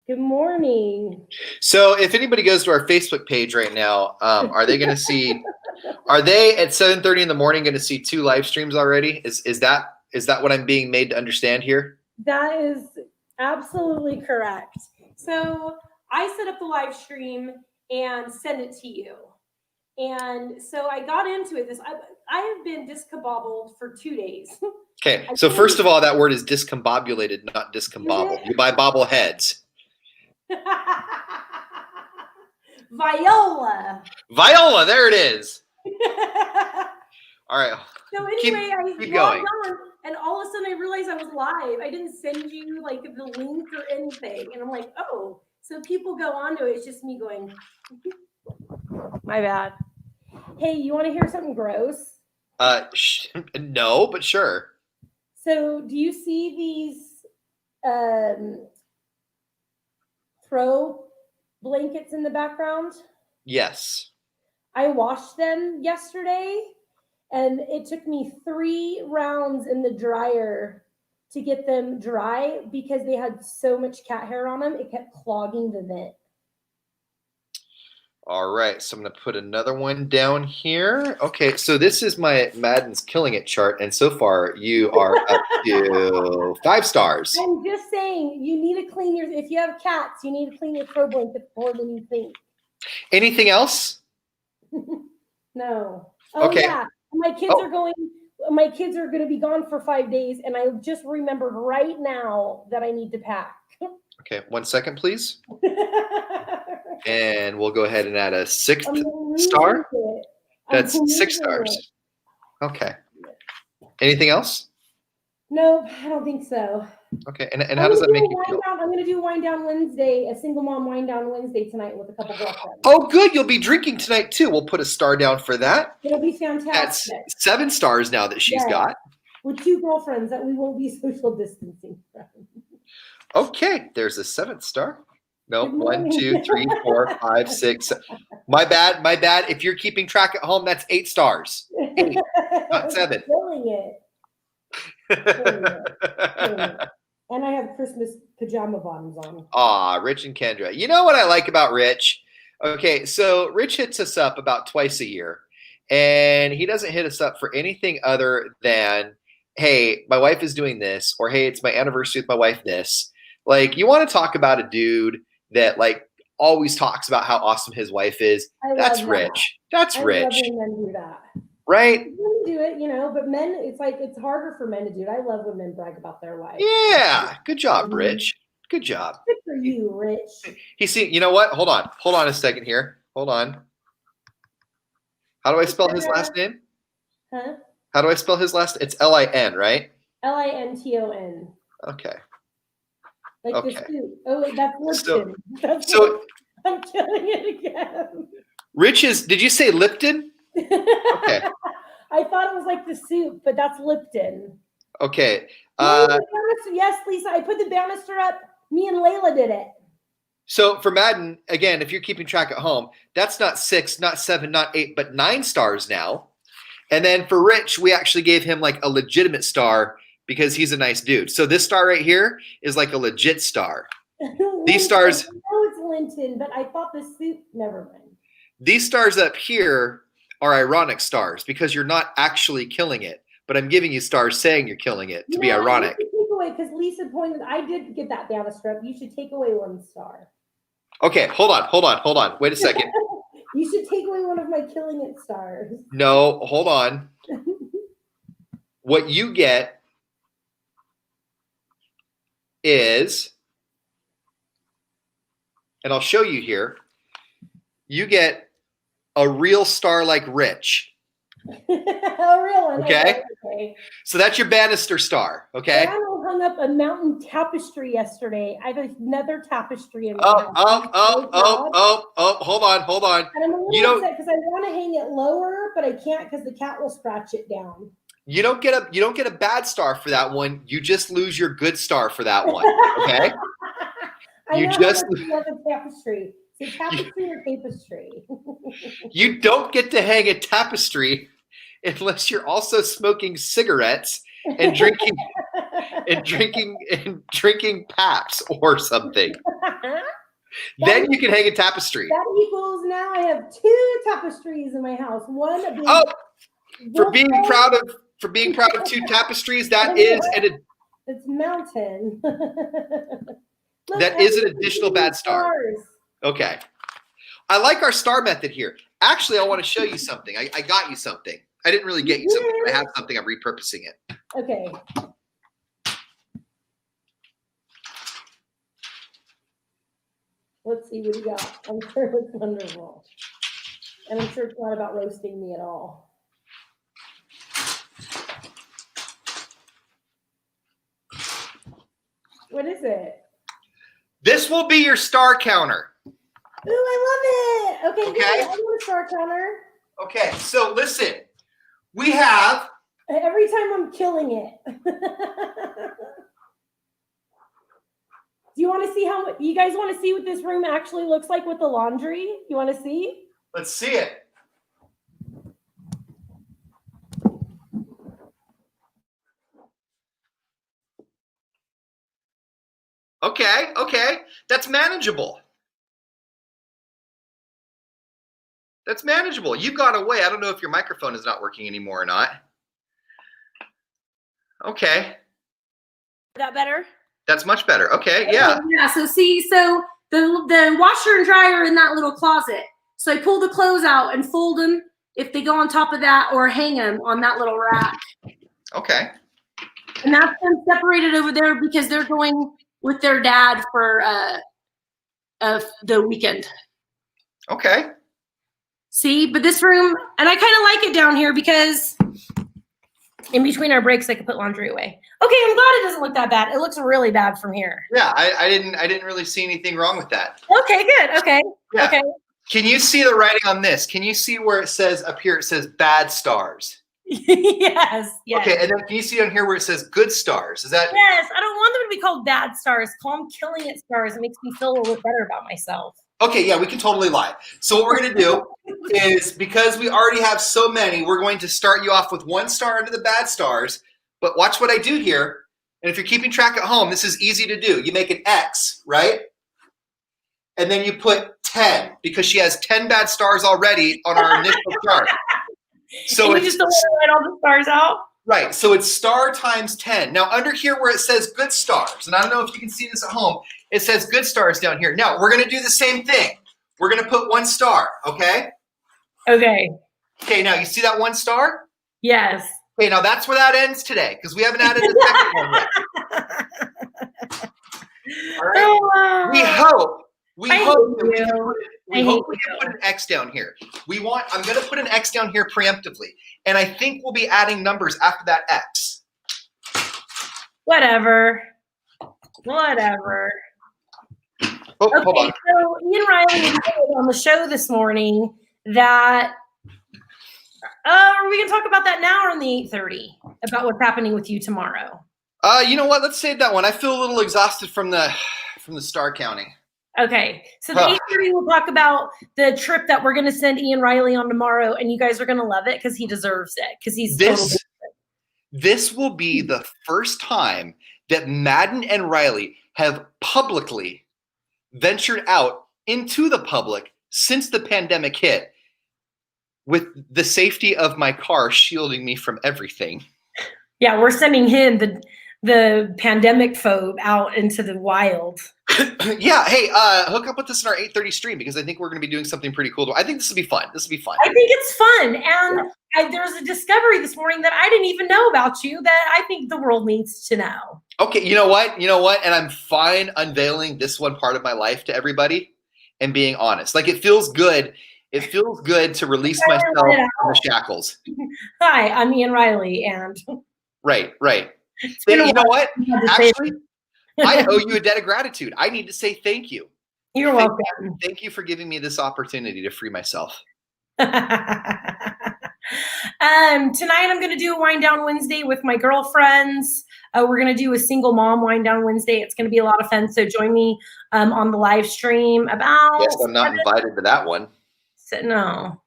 Good morning. So if anybody goes to our Facebook page right now, are they going to see? Are they at 7:30 in the morning going to see 2 live streams already? Is that what I'm being made to understand here? That is absolutely correct. So I set up the live stream and send it to you. And so I got into it. I have been discombobulated for 2 days. Okay, so first of all, that word is discombobulated, not discombobbled. You buy bobbleheads. Viola. Viola, there it is. All right. So anyway, keep I going. logged on, and all of a sudden I realized I was live. I didn't send you like the link or anything, and I'm like, oh, so people go onto it. It's just me going. My bad. Hey, you want to hear something gross? No, but sure. So, do you see these throw blankets in the background? Yes. I washed them yesterday, and it took me 3 rounds in the dryer to get them dry because they had so much cat hair on them. It kept clogging the vent. All right, so I'm going to put another one down here. Okay, so this is my Madden's Killing It chart, and so far you are up to 5 stars. I'm just saying, you need to clean your, if you have cats, you need to clean your throw blanket more than you think. Anything else? No. Oh, okay. Yeah, my kids are going to be gone for 5 days, and I just remembered right now that I need to pack. Okay, 1 second, please. And we'll go ahead and add a 6th star. That's 6 stars. Okay. Anything else? No, I don't think so. Okay, and how does that make you feel? I'm going to do Wind Down Wednesday, a single mom Wind Down Wednesday tonight with a couple girlfriends. Oh, good. You'll be drinking tonight, too. We'll put a star down for that. It'll be fantastic. That's 7 stars now that she's got. With 2 girlfriends that we won't be social distancing from. Okay, there's a 7th star. No, 1, 2, 3, 4, 5, 6. My bad. If you're keeping track at home, that's 8 stars. 8, not 7. Killing it. And I have Christmas pajama bottoms on. Aw, Rich and Kendra. You know what I like about Rich? Okay, so Rich hits us up about twice a year, and he doesn't hit us up for anything other than, hey, my wife is doing this, or hey, it's my anniversary with my wife this. Like, you want to talk about a dude that like always talks about how awesome his wife is. That's Rich. That's Rich. I love when men do that. Right? Men do it, but men, it's harder for men to do it. I love when men brag about their wife. Yeah. Good job, Rich. Good job. Good for you, Rich. You know what? Hold on a second here. Hold on. How do I spell his last name? Huh? How do I spell his last? It's L-I-N, right? Linton. Okay. Like the soup. Oh, wait, that's Lipton. I'm killing it again. Rich did you say Lipton? Okay. I thought it was like the soup, but that's Lipton. Okay. Yes, Lisa, I put the banister up. Me and Layla did it. So for Madden, again, if you're keeping track at home, that's not 6, not 7, not 8, but 9 stars now. And then for Rich, we actually gave him like a legitimate star because he's a nice dude. So this star right here is like a legit star. These stars. I know it's Linton, but I thought the soup. Never mind. These stars up here are ironic stars because you're not actually killing it, but I'm giving you stars saying you're killing it to be ironic. Take away because Lisa pointed. I did get that banister up. You should take away 1 star. Okay, hold on. Wait a second. You should take away one of my killing it stars. No, hold on. What you get is, and I'll show you here, you get a real star like Rich. A real one. Okay. So that's your Banister star. Okay. I hung up a mountain tapestry yesterday. I have another tapestry in my house. Hold on. And I'm a little upset because I want to hang it lower, but I can't because the cat will scratch it down. You don't get a bad star for that one. You just lose your good star for that one. Okay. I love a tapestry. So tapestry or tapestry? You don't get to hang a tapestry unless you're also smoking cigarettes and drinking and drinking Paps or something. Then you can hang a tapestry. That equals now I have 2 tapestries in my house. One big for being proud of 2 tapestries, that is it's mountain. That is an additional bad star. Okay. I like our star method here. Actually, I want to show you something. I got you something. I didn't really get you something, but I have something. I'm repurposing it. Okay. Let's see what you got. I'm sure it's wonderful. And I'm sure it's not about roasting me at all. What is it? This will be your star counter. Ooh, I love it. Okay, Okay. I want a star counter. Okay, so listen. We have... Every time I'm killing it. Do you want to see you guys want to see what this room actually looks like with the laundry? You want to see? Let's see it. Okay. That's manageable. That's manageable. You got away. I don't know if your microphone is not working anymore or not. Okay. That better? That's much better. Okay, yeah. Yeah, so see, the washer and dryer are in that little closet. So I pull the clothes out and fold them if they go on top of that or hang them on that little rack. Okay. And that's been separated over there because they're going with their dad for the weekend. Okay. See, but this room, and I kind of like it down here because in between our breaks, I can put laundry away. Okay, I'm glad it doesn't look that bad. It looks really bad from here. Yeah, I didn't really see anything wrong with that. Okay, good. Okay. Yeah. Okay. Can you see the writing on this? Can you see where it says up here? It says bad stars. Yes. Okay, and then can you see on here where it says good stars? Is that? Yes, I don't want them to be called bad stars. Call them killing it stars. It makes me feel a little bit better about myself. Okay, yeah, we can totally lie. So what we're going to do is, because we already have so many, we're going to start you off with 1 star under the bad stars. But watch what I do here. And if you're keeping track at home, this is easy to do. You make an X, right? And then you put 10, because she has 10 bad stars already on our initial chart. So and you just don't want to write all the stars out? Right, so it's star times 10. Now under here where it says good stars, and I don't know if you can see this at home, it says good stars down here. Now we're gonna do the same thing. We're gonna put 1 star, okay? Okay. Okay, now you see that 1 star? Yes. Okay, now that's where that ends today, because we haven't added the second one yet. All right, we hope we can put an X down here. I'm gonna put an X down here preemptively. And I think we'll be adding numbers after that X. Whatever. Oh, okay, hold on. So I.R.L was on the show this morning that are we gonna talk about that now or in the 8:30 about what's happening with you tomorrow? You know what? Let's save that one. I feel a little exhausted from the star counting. Okay, so the 8:30 we'll talk about the trip that we're going to send I.R.L on tomorrow, and you guys are going to love it because he deserves it. Because he's this will be the first time that Madden and Riley have publicly ventured out into the public since the pandemic hit, with the safety of my car shielding me from everything. Yeah, we're sending him the pandemic phobe out into the wild. Yeah, hey, hook up with us in our 8:30 stream because I think we're going to be doing something pretty cool. I think this will be fun. I think it's fun, and there's a discovery this morning that I didn't even know about you that I think the world needs to know. Okay, you know what? And I'm fine unveiling this one part of my life to everybody and being honest. Like, it feels good. It feels good to release myself from the shackles. Hi, I'm I.R.L, and right. You know what? Actually, I owe you a debt of gratitude. I need to say thank you. You're welcome. Thank you for giving me this opportunity to free myself. Tonight I'm going to do a wind down Wednesday with my girlfriends. We're going to do a single mom wind down Wednesday. It's going to be a lot of fun. So join me on the live stream about. Yes, I'm not invited to that one. No.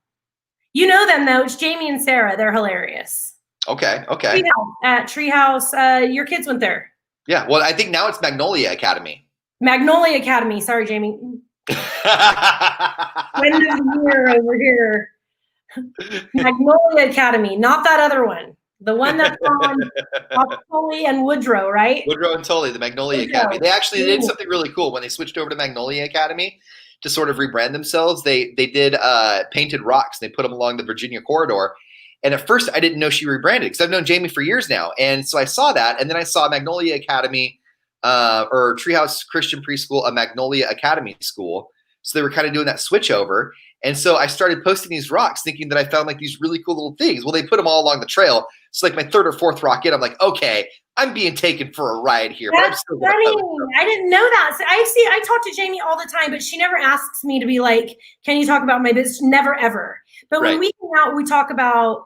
You know them though. It's Jamie and Sarah. They're hilarious. Okay. Treehouse, at Treehouse. Your kids went there. Yeah, well, I think now it's Magnolia Academy. Magnolia Academy. Sorry, Jamie. End of the year over here. Magnolia Academy, not that other one. The one that's on Tully and Woodrow, right? Woodrow and Tully, the Magnolia Academy. They actually did something really cool when they switched over to Magnolia Academy to sort of rebrand themselves. They did painted rocks. And they put them along the Virginia corridor. And at first, I didn't know she rebranded because I've known Jamie for years now. And so I saw that, and then I saw Magnolia Academy or Treehouse Christian Preschool, a Magnolia Academy school. So they were kind of doing that switch over. And so I started posting these rocks thinking that I found like these really cool little things. Well, they put them all along the trail. So like my third or fourth rock in, I'm like, okay, I'm being taken for a ride here. That's funny. I didn't know that. So I talk to Jamie all the time, but she never asks me to be like, can you talk about my business? Never, ever. But when we hang out, we talk about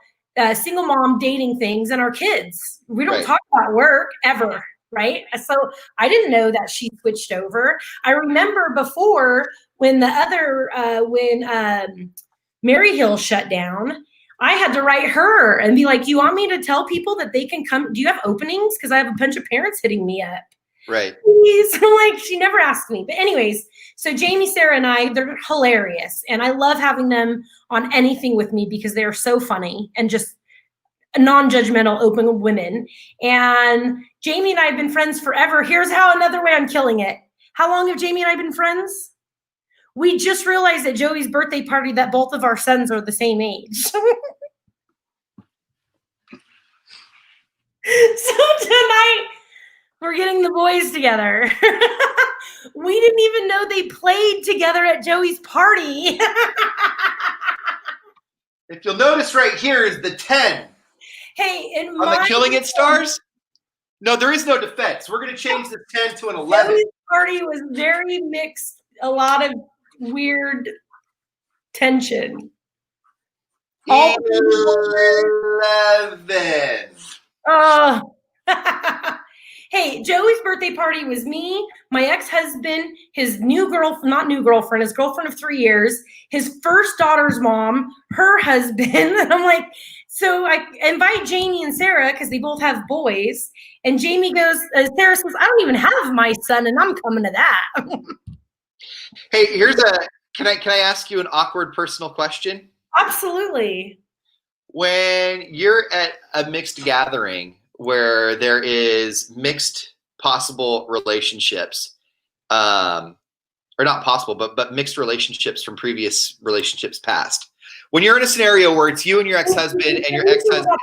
single mom dating things and our kids. We don't talk about work ever. Right. So I didn't know that she switched over. I remember before when the other, when Mary Hill shut down, I had to write her and be like, you want me to tell people that they can come? Do you have openings? Because I have a bunch of parents hitting me up. Right. Please. I'm like, she never asked me. But anyways, so Jamie, Sarah, and I, they're hilarious. And I love having them on anything with me because they're so funny and just non-judgmental, open women. And Jamie and I have been friends forever. Here's how another way I'm killing it. How long have Jamie and I been friends? We just realized at Joey's birthday party that both of our sons are the same age. So tonight we're getting the boys together. We didn't even know they played together at Joey's party. If you'll notice right here is the 10. Hey, in on the Killing It stars? No, there is no defense. We're going to change the 10 to an 11. Joey's party was very mixed, a lot of weird tension. 11. Oh. Hey, Joey's birthday party was me, my ex-husband, his new girlfriend, not new girlfriend, his girlfriend of 3 years, his first daughter's mom, her husband. And I'm like, so I invite Jamie and Sarah because they both have boys. And Jamie goes, Sarah says, I don't even have my son, and I'm coming to that. Hey, can I ask you an awkward personal question? Absolutely. When you're at a mixed gathering where there is mixed possible relationships, or not possible, but mixed relationships from previous relationships past. When you're in a scenario where it's you and your ex-husband and your ex-husband,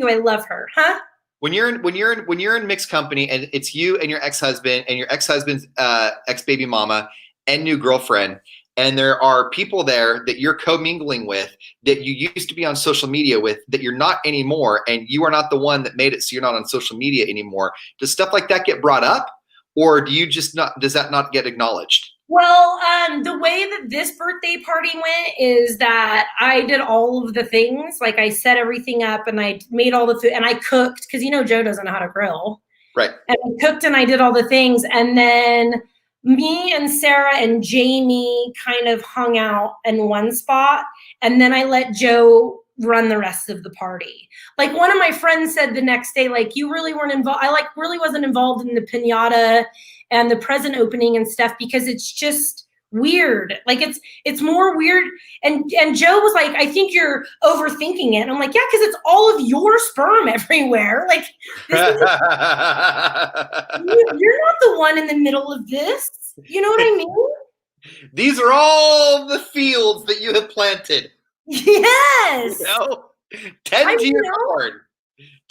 I love her, huh? When you're in mixed company and it's you and your ex-husband and your ex-husband's ex-baby mama and new girlfriend, and there are people there that you're commingling with that you used to be on social media with that you're not anymore, and you are not the one that made it so you're not on social media anymore. Does stuff like that get brought up, or does that not get acknowledged? Well, the way that this birthday party went is that I did all of the things. Like I set everything up and I made all the food and I cooked because Joe doesn't know how to grill. Right. And I cooked and I did all the things. And then me and Sarah and Jamie kind of hung out in one spot. And then I let Joe run the rest of the party. Like one of my friends said the next day, like, you really weren't involved. I really wasn't involved in the piñata and the present opening and stuff because it's just weird. Like it's more weird. And Joe was like, I think you're overthinking it. And I'm like, yeah, because it's all of your sperm everywhere. Like this is you're not the one in the middle of this. You know what I mean? These are all the fields that you have planted. Yes. Tend to your corn.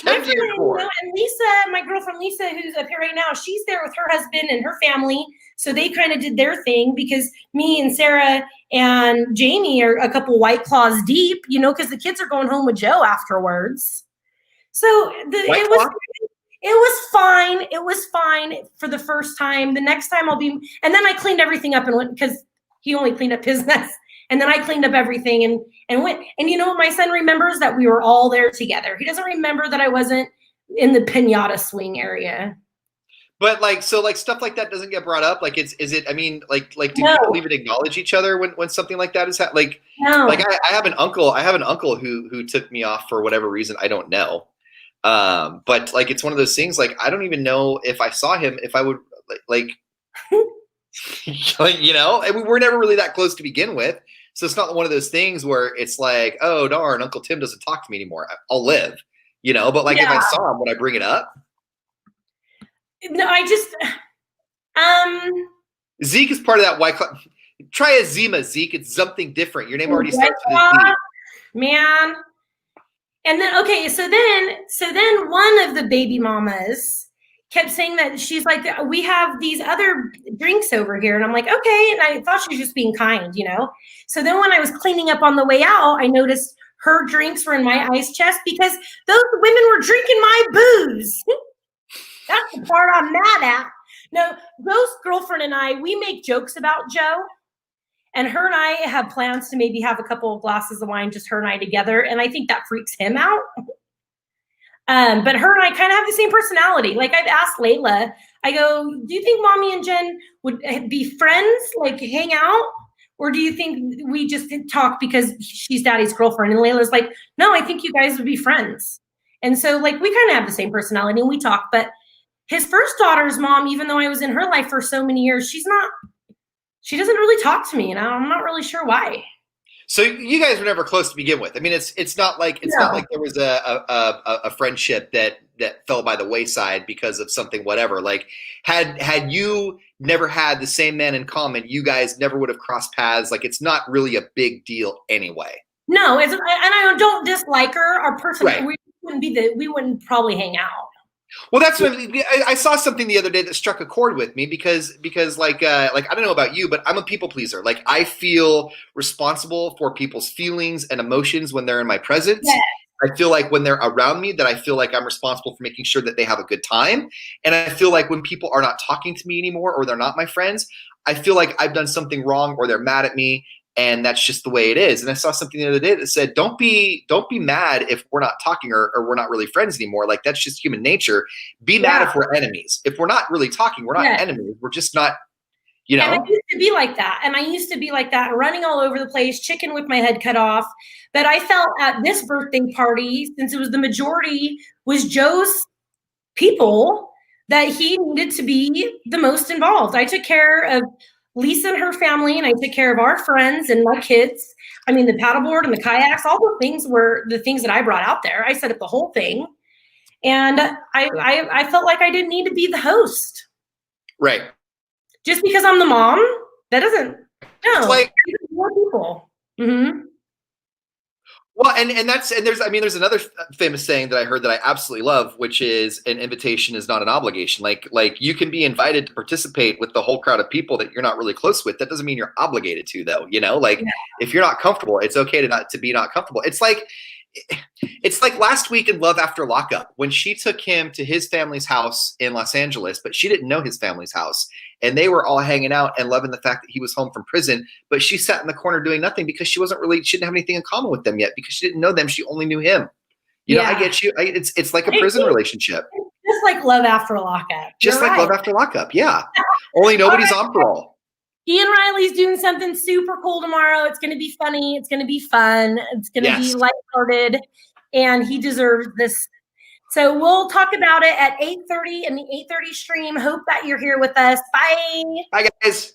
And Lisa, my girlfriend Lisa, who's up here right now, she's there with her husband and her family. So they kind of did their thing because me and Sarah and Jamie are a couple White Claws deep, because the kids are going home with Joe afterwards. So it was fine. It was fine for the first time. The next time and then I cleaned everything up and went because he only cleaned up his mess. And then I cleaned up everything and went. And you know what my son remembers? That we were all there together. He doesn't remember that I wasn't in the piñata swing area. But so stuff like that doesn't get brought up. Like do No. people even acknowledge each other when something like that is happening? No. Like I have an uncle who took me off for whatever reason I don't know. But like, it's one of those things, like, I don't even know if I saw him, if I would like, like, you know, and we were never really that close to begin with. So it's not one of those things where it's like, oh, darn, Uncle Tim doesn't talk to me anymore. I'll live, you know, but like, if I saw him, would I bring it up? No, I just, Zeke is part of that white club. Try a Zima, Zeke. It's something different. Your name already starts with a Z. Man. And then, okay, so then one of the baby mamas kept saying that she's like, we have these other drinks over here. And I'm like, okay. And I thought she was just being kind, you know? So then when I was cleaning up on the way out, I noticed her drinks were in my ice chest because those women were drinking my booze. That's the part I'm mad at. No, Ghost Girlfriend and I, we make jokes about Joe. And her and I have plans to maybe have a couple of glasses of wine, just her and I together. And I think that freaks him out. But her and I kind of have the same personality. Like, I've asked Layla, I go, do you think Mommy and Jen would be friends, like hang out? Or do you think we just talk because she's Daddy's girlfriend? And Layla's like, no, I think you guys would be friends. And so, like, we kind of have the same personality and we talk. But his first daughter's mom, even though I was in her life for so many years, she doesn't really talk to me, and I'm not really sure why. So you guys were never close to begin with. I mean, it's not like not like there was a friendship that fell by the wayside because of something, whatever. Like, had you never had the same man in common, you guys never would have crossed paths. Like, it's not really a big deal anyway. No, and I don't dislike her. Our person, right. we wouldn't probably hang out. Well, that's what I saw something the other day that struck a chord with me because like I don't know about you, but I'm a people pleaser. Like, I feel responsible for people's feelings and emotions when they're in my presence. Yeah. I feel like when they're around me that I feel like I'm responsible for making sure that they have a good time. And I feel like when people are not talking to me anymore or they're not my friends, I feel like I've done something wrong or they're mad at me. And that's just the way it is. And I saw something the other day that said, don't be mad if we're not talking or we're not really friends anymore. Like, that's just human nature. Be mad if we're enemies. If we're not really talking, we're not enemies. We're just not, you know. And I used to be like that. And I used to be like that, running all over the place, chicken with my head cut off. But I felt at this birthday party, since it was the majority was Joe's people, that he needed to be the most involved. I took care of Lisa and her family, and I took care of our friends and my kids. I mean, the paddleboard and the kayaks, all the things were the things that I brought out there. I set up the whole thing. And I felt like I didn't need to be the host. Right. Just because I'm the mom, that doesn't, no. It's like more people. Mm-hmm. Well, and there's another famous saying that I heard that I absolutely love, which is an invitation is not an obligation. Like you can be invited to participate with the whole crowd of people that you're not really close with. That doesn't mean you're obligated to, though. You know, like if you're not comfortable, it's okay to be not comfortable. It's like last week in Love After Lockup when she took him to his family's house in Los Angeles, but she didn't know his family's house. And they were all hanging out and loving the fact that he was home from prison. But she sat in the corner doing nothing because she didn't have anything in common with them yet because she didn't know them. She only knew him. You know, I get you. It's like a prison relationship. Just like Love After Lockup. Just like Love After Lockup. Yeah. Only nobody's on parole. Ian Riley's doing something super cool tomorrow. It's going to be funny. It's going to be fun. It's going to be lighthearted. And he deserves this. So we'll talk about it at 8:30 in the 8:30 stream. Hope that you're here with us. Bye. Bye, guys.